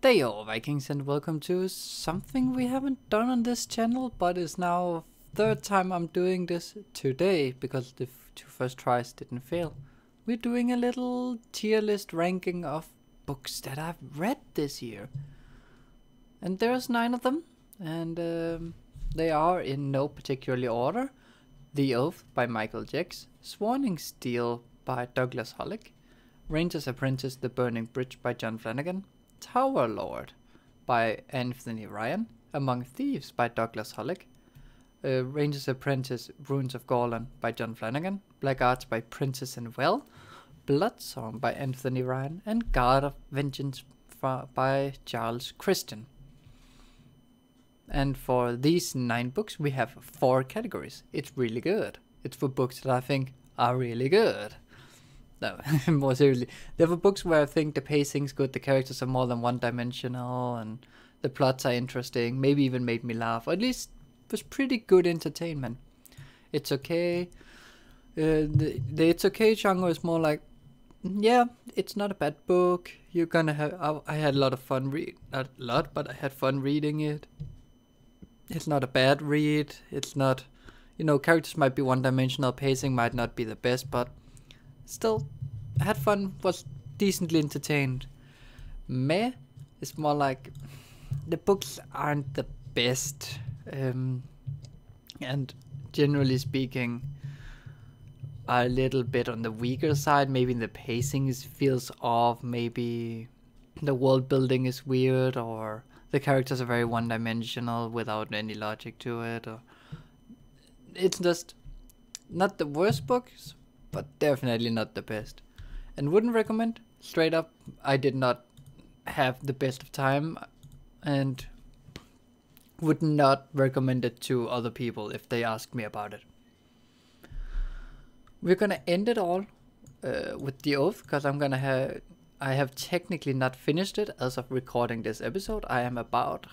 Dayo Vikings, and welcome to something we haven't done on this channel, but is now third time I'm doing this today because the two first tries didn't fail. We're doing a little tier list ranking of books that I've read this year, and there's 9 of them, and they are in no particular order: The Oath by Michael Jecks, Swarming Steel by Douglas Hollick, Ranger's Apprentice: The Burning Bridge by John Flanagan, Tower Lord by Anthony Ryan, Among Thieves by Douglas Hollick, Ranger's Apprentice: Ruins of Gorlan by John Flanagan, Black Arts by Princess and Well, Blood Song by Anthony Ryan, and God of Vengeance by Charles Christian. And for these 9 books we have 4 categories. It's really good. It's for books that I think are really good. No, more seriously, there were books where I think the pacing's good, the characters are more than one-dimensional, and the plots are interesting, maybe even made me laugh, or at least was pretty good entertainment. It's okay. The it's okay genre is more like, yeah, it's not a bad book. You're gonna have. I had a lot of fun not a lot, but I had fun reading it. It's not a bad read. It's not, characters might be one-dimensional, pacing might not be the best, but still, I had fun, was decently entertained. Meh is more like, the books aren't the best, and generally speaking, are a little bit on the weaker side. Maybe the pacing feels off, maybe the world building is weird, or the characters are very one-dimensional without any logic to it, or it's just not the worst books, but definitely not the best. And wouldn't recommend. Straight up, I did not have the best of time, and would not recommend it to other people if they asked me about it. We're gonna end it all with The Oath, because I have technically not finished it as of recording this episode. I am about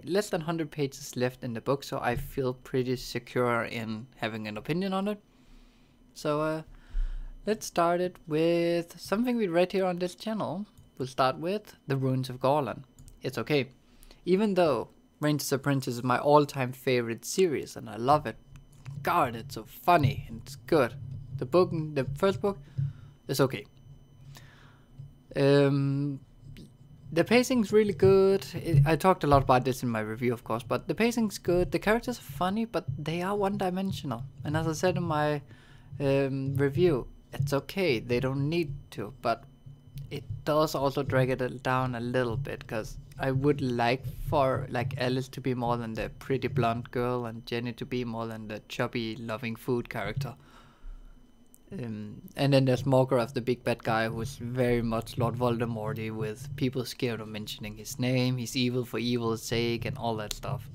less than 100 pages left in the book, so I feel pretty secure in having an opinion on it. So let's start it with something we read here on this channel. We'll start with The Ruins of Gorlan. It's okay. Even though Ranger's Apprentice is my all-time favorite series and I love it, God, it's so funny and it's good. The first book is okay. The pacing's really good. I talked a lot about this in my review, of course, but the pacing's good. The characters are funny, but they are one-dimensional. And as I said in my review, it's okay, they don't need to, but it does also drag it down a little bit, because I would like for Alice to be more than the pretty blonde girl and Jenny to be more than the chubby loving food character. And then there's Morgoth, the big bad guy, who's very much Lord Voldemort-y, with people scared of mentioning his name. He's evil for evil's sake and all that stuff.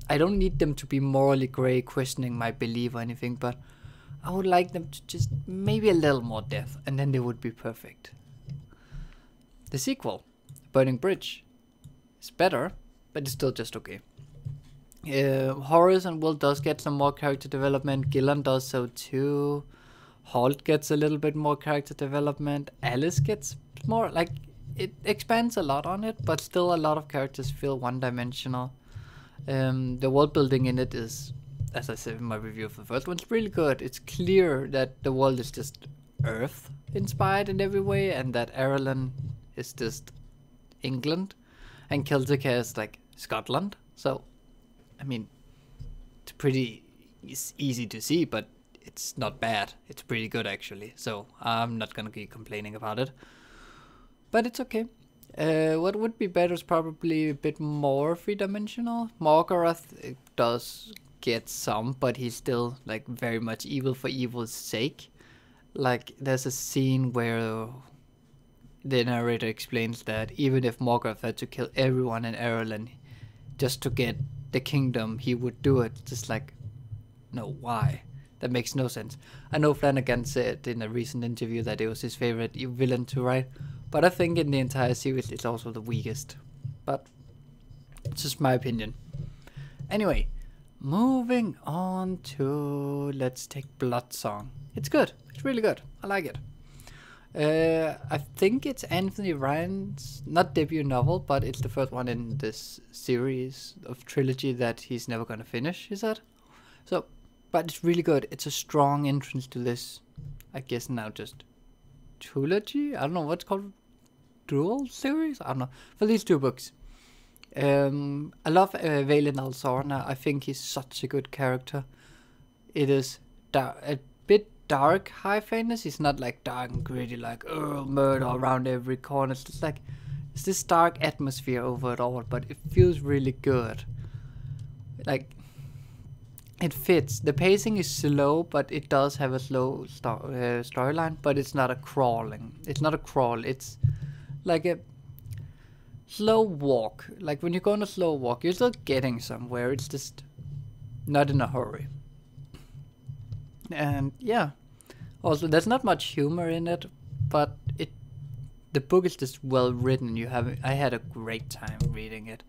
I don't need them to be morally grey, questioning my belief or anything, but I would like them to just maybe a little more depth, and then they would be perfect. The sequel, Burning Bridge, is better, but it's still just okay. Horace and Will does get some more character development. Gillan does so too. Holt gets a little bit more character development. Alice gets more, it expands a lot on it, but still a lot of characters feel one-dimensional. The world building in it is, as I said in my review of the first one, it's really good. It's clear that the world is just Earth inspired in every way, and that Ireland is just England, and Celtica is Scotland. So, I mean, it's pretty easy to see, but it's not bad. It's pretty good, actually. So I'm not gonna keep complaining about it, but it's okay. What would be better is probably a bit more 3-dimensional. Morgoth does get some, but he's still very much evil for evil's sake. There's a scene where the narrator explains that even if Morgoth had to kill everyone in Ireland just to get the kingdom, he would do it. Just no, why? That makes no sense. I know Flanagan said in a recent interview that it was his favorite villain to write, but I think in the entire series it's also the weakest. But it's just my opinion. Anyway, moving on to, let's take Blood Song. It's good. It's really good. I like it. I think it's Anthony Ryan's, not debut novel, but it's the first one in this series of trilogy that he's never gonna finish, he said. So, but it's really good. It's a strong entrance to this, I guess now just trilogy? I don't know what's called, dual series? I don't know. For these two books. I love Valen Alzorna. I think he's such a good character. It is a bit dark high fantasy. It's not like dark and gritty, like murder around every corner. It's just like it's this dark atmosphere over it all, but it feels really good. Like it fits. The pacing is slow, but it does have a slow storyline. But it's not a crawling. It's not a crawl. It's like a slow walk. Like when you go on a slow walk, you're still getting somewhere. It's just not in a hurry. And yeah, also there's not much humor in it, but the book is just well written. I had a great time reading it,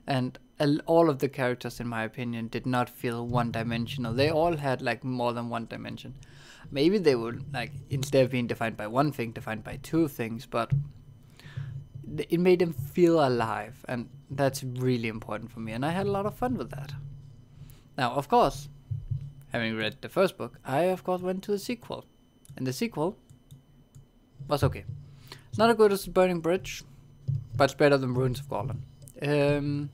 and all of the characters, in my opinion, did not feel one-dimensional. They all had like more than one dimension. Maybe they would, like, instead of being defined by one thing, defined by two things, but it made them feel alive, and that's really important for me, and I had a lot of fun with that. Now, of course, having read the first book, I of course went to the sequel, and the sequel was okay. It's not as good as Burning Bridge, but it's better than Ruins of Gorlon.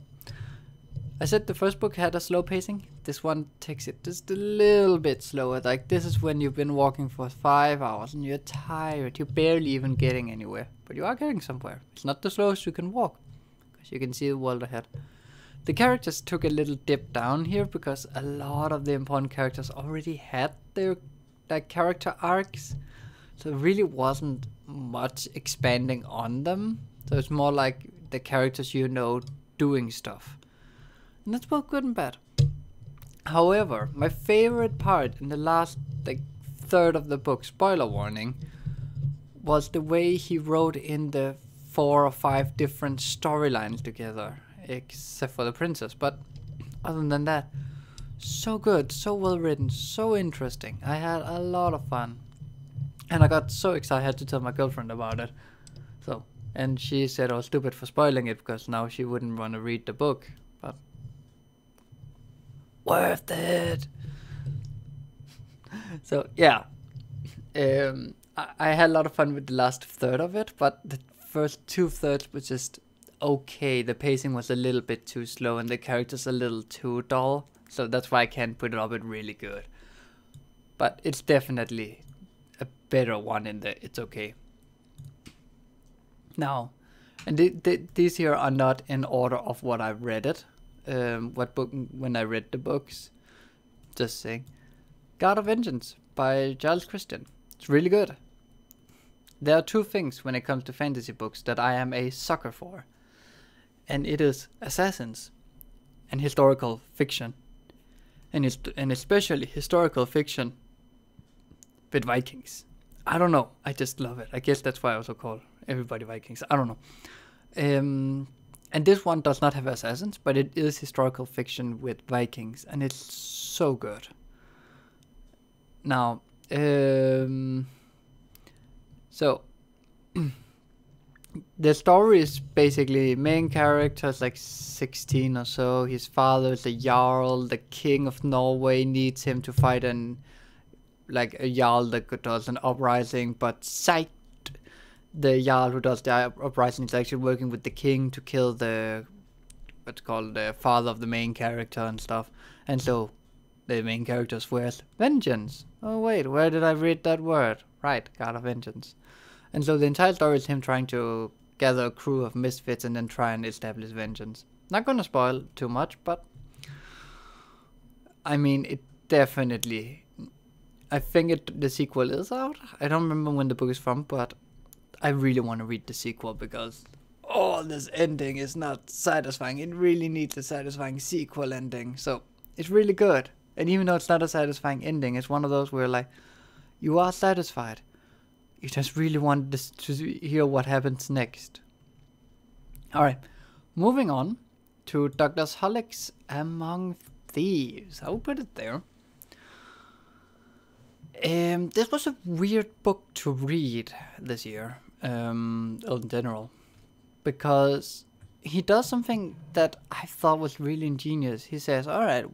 I said the first book had a slow pacing. This one takes it just a little bit slower. Like, this is when you've been walking for 5 hours and you're tired. You're barely even getting anywhere, but you are getting somewhere. It's not the slowest you can walk, because you can see the world ahead. The characters took a little dip down here because a lot of the important characters already had their character arcs, so it really wasn't much expanding on them. So it's more like the characters doing stuff. And that's both good and bad. However, my favorite part in the last third of the book, spoiler warning, was the way he wrote in the 4 or 5 different storylines together, except for the princess. But other than that, so good, so well written, so interesting. I had a lot of fun, and I got so excited I had to tell my girlfriend about it. So, and she said I was stupid for spoiling it because now she wouldn't want to read the book. But worth it. So yeah, I had a lot of fun with the last third of it, but the first 2/3 was just okay. The pacing was a little bit too slow and the characters a little too dull, so that's why I can't put it up at really good. But it's definitely a better one in the it's okay. Now, and these here are not in order of what I've read it. What book when I read the books. Just saying. God of Vengeance by Giles Christian. It's really good. There are 2 things when it comes to fantasy books that I am a sucker for. And it is assassins and historical fiction. And especially historical fiction with Vikings. I don't know. I just love it. I guess that's why I also call everybody Vikings. I don't know. And this one does not have assassins, but it is historical fiction with Vikings, and it's so good. Now, so the story is basically main characters like 16 or so. His father is a jarl. The king of Norway needs him to fight a jarl that does an uprising, but the jarl who does the uprising is actually working with the king to kill the father of the main character and stuff. And so the main character swears vengeance. Oh wait, where did I read that word? Right, God of Vengeance. And so the entire story is him trying to gather a crew of misfits and then try and establish vengeance. Not gonna spoil too much, but I mean, it definitely, I think the sequel is out. I don't remember when the book is from, but I really want to read the sequel because this ending is not satisfying. It really needs a satisfying sequel ending. So it's really good. And even though it's not a satisfying ending, it's one of those where like you are satisfied. You just really want to hear what happens next. Alright, moving on to Douglas Hollick's Among Thieves. I'll put it there. This was a weird book to read this year, in general, because he does something that I thought was really ingenious. He says, all right,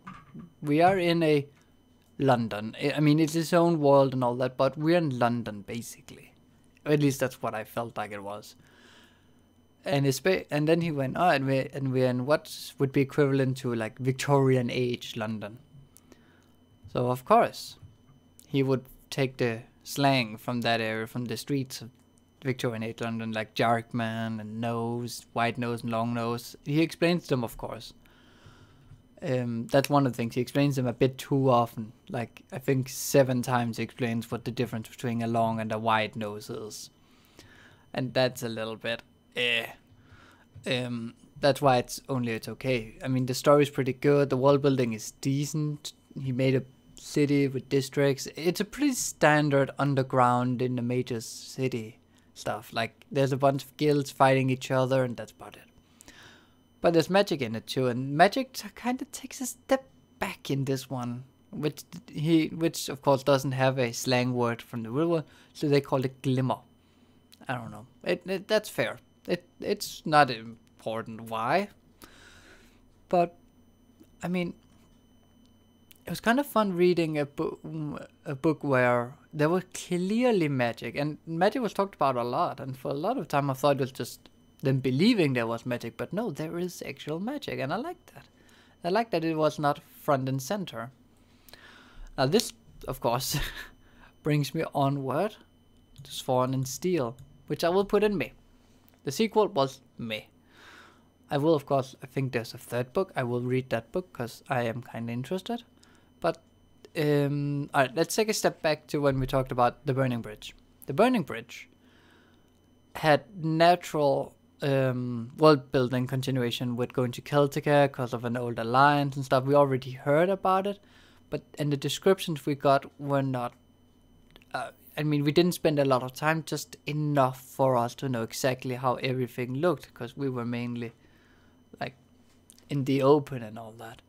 we are in a London. I mean, it's his own world and all that, but we're in London, basically. Or at least that's what I felt like it was. And and then he went, oh, and we're in what would be equivalent to like Victorian age London. So of course, he would take the slang from that area, from the streets of Victorian age London, like Jarkman and nose, white nose and long nose. He explains them, of course. That's one of the things. He explains them a bit too often. Like, I think 7 times he explains what the difference between a long and a wide nose is. And that's a little bit, that's why it's okay. I mean, the story's pretty good. The world building is decent. He made a city with districts. It's a pretty standard underground in the major city stuff. Like, there's a bunch of guilds fighting each other, and that's about it. But there's magic in it too, and magic kind of takes a step back in this one, which of course doesn't have a slang word from the real world, so they call it glimmer. I don't know. That's fair. It's not important why, but I mean, it was kind of fun reading a book where there was clearly magic, and magic was talked about a lot, and for a lot of time I thought it was just them believing there was magic, but no, there is actual magic, and I like that. I like that it was not front and center. Now this, of course, brings me onward to Sworn in Steel, which I will put in meh. The sequel was meh. I will, of course, I think there's a 3rd book. I will read that book because I am kind of interested. But, alright, let's take a step back to when we talked about The Burning Bridge. The Burning Bridge had natural world building continuation with going to Celtica because of an old alliance and stuff. We already heard about it, but and the descriptions we got were not. I mean, we didn't spend a lot of time, just enough for us to know exactly how everything looked, because we were mainly like in the open and all that.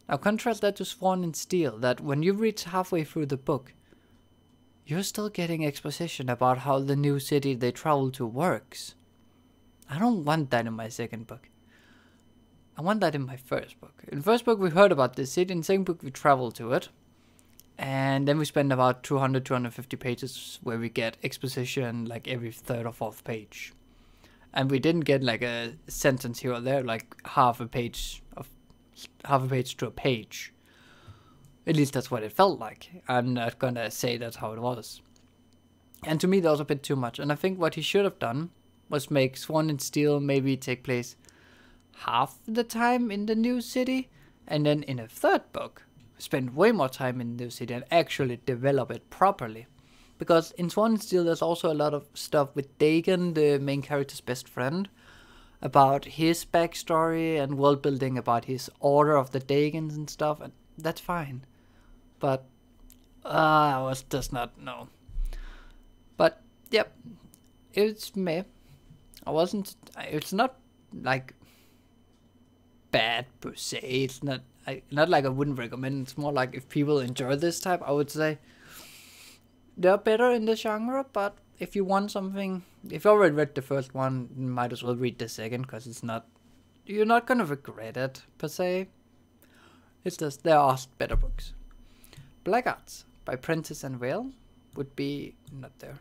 Now contrast that to Sworn in Steel, that when you reach halfway through the book, you're still getting exposition about how the new city they travel to works. I don't want that in my 2nd book. I want that in my 1st book. In the 1st book we heard about this city, in the 2nd book we travel to it. And then we spend about 250 pages where we get exposition like every 3rd or 4th page. And we didn't get like a sentence here or there, like half a page to a page. At least that's what it felt like. I'm not gonna say that's how it was. And to me that was a bit too much. And I think what he should have done was make Sworn in Steel maybe take place half the time in the new city, and then in a 3rd book spend way more time in the new city and actually develop it properly. Because in Sworn in Steel there's also a lot of stuff with Dagon, the main character's best friend, about his backstory and world building about his order of the Dagons and stuff, and that's fine. But I was just not, no. But yep, it's meh. It's not like bad per se. It's not like I wouldn't recommend. It's more like if people enjoy this type, I would say they're better in the genre. But if you want something, if you already read the 1st one, you might as well read the 2nd, because you're not gonna regret it per se. It's just there are better books. Black Arts by Prentice and Vale would be not there.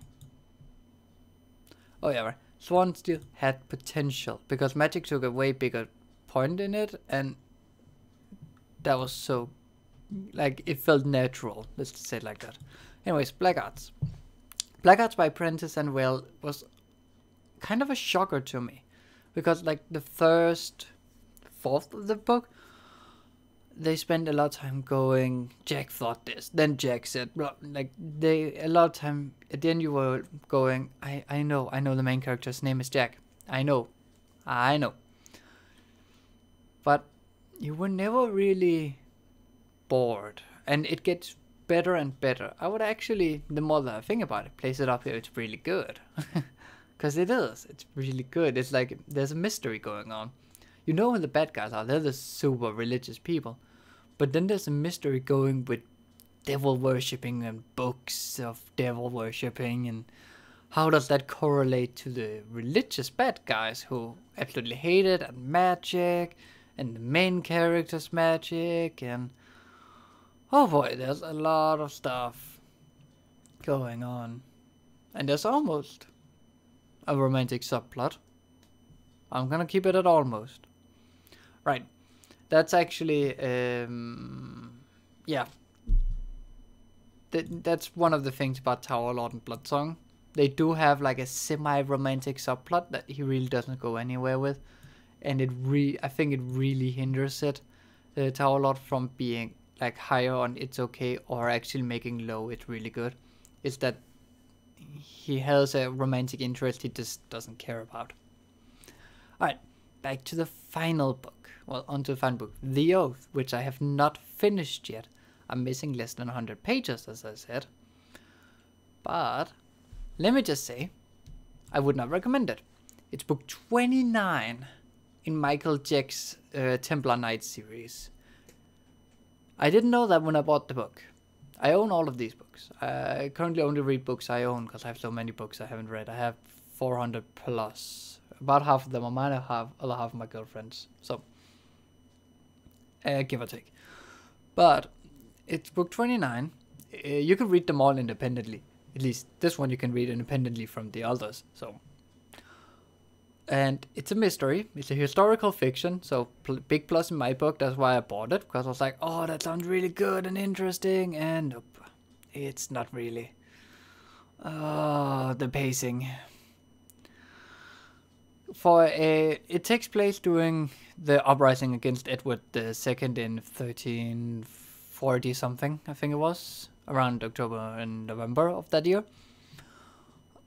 Oh yeah, right. Sworn Steel had potential because magic took a way bigger point in it, and that was so, like, it felt natural. Let's say it like that. Anyways, Black Arts. Black Arts by Prentice and Vale was kind of a shocker to me, because like the 1st, 4th of the book, they spent a lot of time going, Jack thought this, then Jack said, blah. Like, a lot of time, at the end you were going, I know the main character's name is Jack. I know. But you were never really bored, and it gets better and better. I would actually, the more that I think about it, place it up here, it's really good. Because it is, it's really good. It's like, there's a mystery going on. You know who the bad guys are, they're the super religious people. But then there's a mystery going with devil worshipping and books of devil worshipping, and how does that correlate to the religious bad guys who absolutely hate it, and magic, and the main character's magic, and oh boy, there's a lot of stuff going on. And there's almost a romantic subplot. I'm gonna keep it at almost. Right. That's actually, yeah. That's one of the things about Tower Lord and Bloodsong. They do have like a semi-romantic subplot that he really doesn't go anywhere with. And I think it really hinders it, the Tower Lord, from being like higher on It's Okay or actually making low It's really good. Is that he has a romantic interest he just doesn't care about. Alright, back to the final book. Well, onto the final book, The Oath, which I have not finished yet. I'm missing less than 100 pages, as I said. But let me just say, I would not recommend it. It's book 29 in Michael Jack's Templar Knights series. I didn't know that when I bought the book. I own all of these books. I currently only read books I own because I have so many books I haven't read. I have 400 plus. About half of them are mine, other half of my girlfriend's. So, give or take. But it's book 29. You can read them all independently. At least this one you can read independently from the others. So, and it's a mystery. It's a historical fiction. So big plus in my book. That's why I bought it, because I was like, oh, that sounds really good and interesting. And nope, it's not really. The pacing. It takes place during the uprising against Edward II in 1340 something, I think it was, around October and November of that year.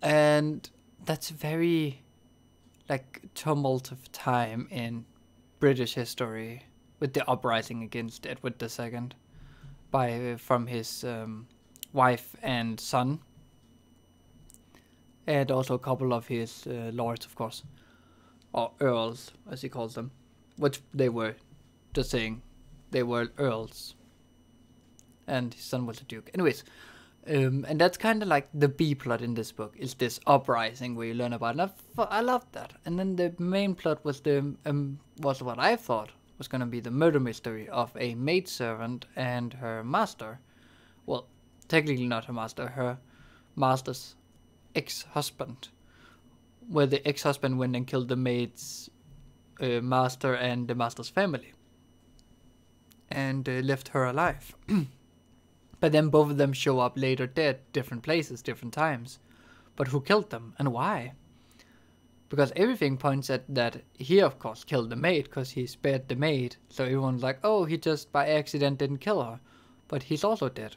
And that's very like tumult of time in British history, with the uprising against Edward II from his wife and son, and also a couple of his lords, of course. Or earls, as he calls them. Which they were, just saying, they were earls. And his son was a duke. Anyways, and that's kind of like the B plot in this book, is this uprising where you learn about it. And I loved that. And then the main plot was was what I thought was going to be the murder mystery of a maidservant and her master. Well, technically not her master, her master's ex-husband. Where the ex-husband went and killed the maid's master and the master's family. And left her alive. But then both of them show up later dead, different places, different times. But who killed them and why? Because everything points at that he, of course, killed the maid because he spared the maid. So everyone's like, oh, he just by accident didn't kill her. But he's also dead.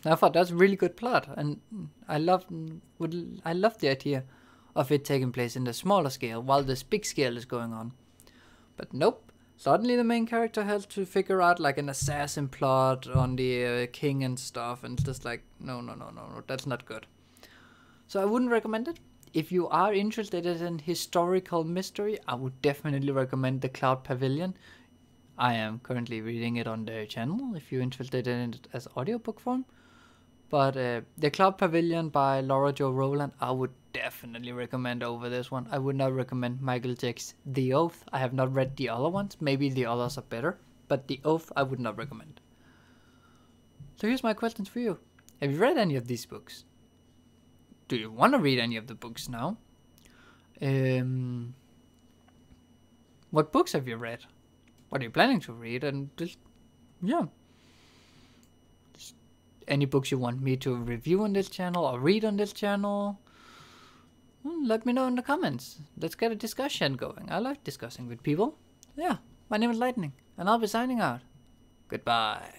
I thought that's a really good plot. And I love the idea of it taking place in the smaller scale while this big scale is going on. But nope, suddenly the main character has to figure out like an assassin plot on the king and stuff, and it's just like, no, that's not good. So I wouldn't recommend it. If you are interested in historical mystery, I would definitely recommend The Cloud Pavilion. I am currently reading it on their channel if you're interested in it as audiobook form. But The Cloud Pavilion by Laura Jo Rowland, I would definitely recommend over this one. I would not recommend Michael Jack's The Oath. I have not read the other ones. Maybe the others are better. But The Oath, I would not recommend. So here's my questions for you. Have you read any of these books? Do you want to read any of the books now? What books have you read? What are you planning to read? And just, yeah. Any books you want me to review on this channel or read on this channel, let me know in the comments. Let's get a discussion going. I like discussing with people. Yeah, my name is Lightning, and I'll be signing out. Goodbye.